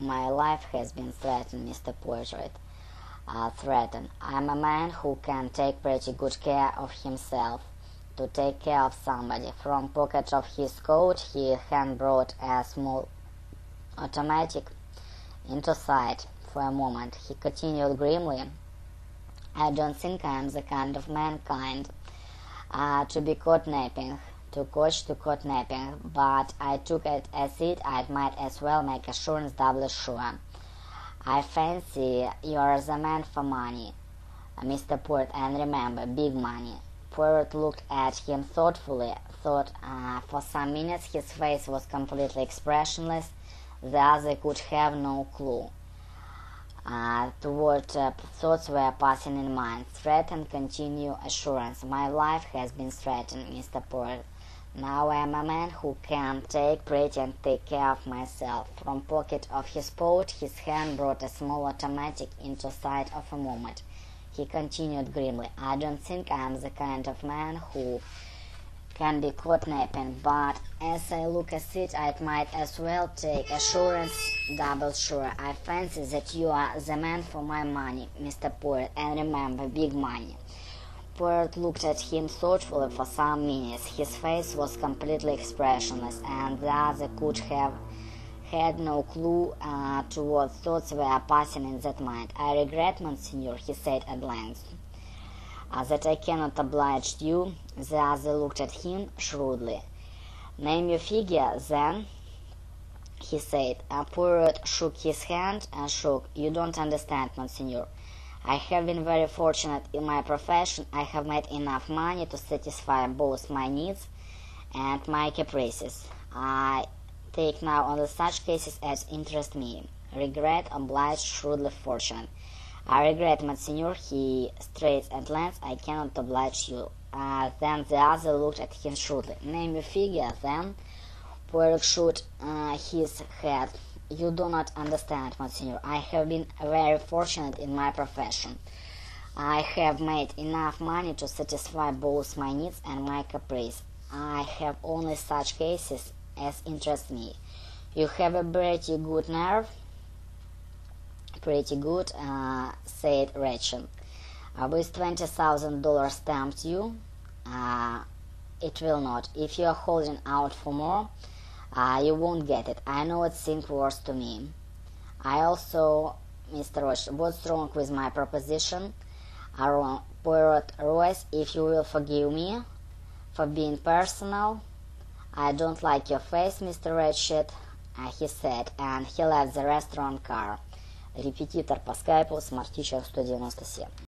My life has been threatened, Mr. Portrait. Threatened. I'm a man who can take pretty good care of himself. To take care of somebody. From pocket of his coat he hand brought a small automatic into sight. For a moment he continued grimly. I don't think I am the kind of mankind to be caught napping, to caught napping, but I took it as it I might as well make assurance doubly sure. I fancy you're the man for money, Mr. Port, and remember, big money. Poirot looked at him thoughtfully, for some minutes his face was completely expressionless. The other could have no clue to what thoughts were passing in mind. Threaten, continue, assurance. My life has been threatened, Mr. Poirot. Now I am a man who can take care of myself. From pocket of his coat his hand brought a small automatic into sight of a moment. He continued grimly. I don't think I am the kind of man who can be caught napping, but as I look at it, I might as well take assurance double sure. I fancy that you are the man for my money, Mr. Poirot, and remember, big money. Poirot looked at him thoughtfully for some minutes. His face was completely expressionless, and the other could have had no clue to what thoughts were passing in that mind. I regret, Monseigneur, he said at length, that I cannot oblige you. The other looked at him shrewdly. Name your figure, then, he said. Poirot shook his hand and shook. You don't understand, Monseigneur. I have been very fortunate in my profession. I have made enough money to satisfy both my needs and my caprices. I take now only such cases as interest me. Regret, obliged, shrewdly fortunate. I regret, Monseigneur, he stated at length, I cannot oblige you. Then the other looked at him shrewdly. Name your figure, then. Poirot shook his head. You do not understand, Monseigneur. I have been very fortunate in my profession. I have made enough money to satisfy both my needs and my caprice. I have only such cases as interest me. You have a pretty good nerve. Pretty good, said Rachel. With $20,000 stamped you? It will not. If you are holding out for more, you won't get it. I know it seemed worse to me. I also, Mr. Roche, what's wrong with my proposition? Poirot rose. If you will forgive me for being personal. I don't like your face, Mr. Ratchet, he said, and he left the restaurant car. Репетитор по скайпу, Smart Teacher 197.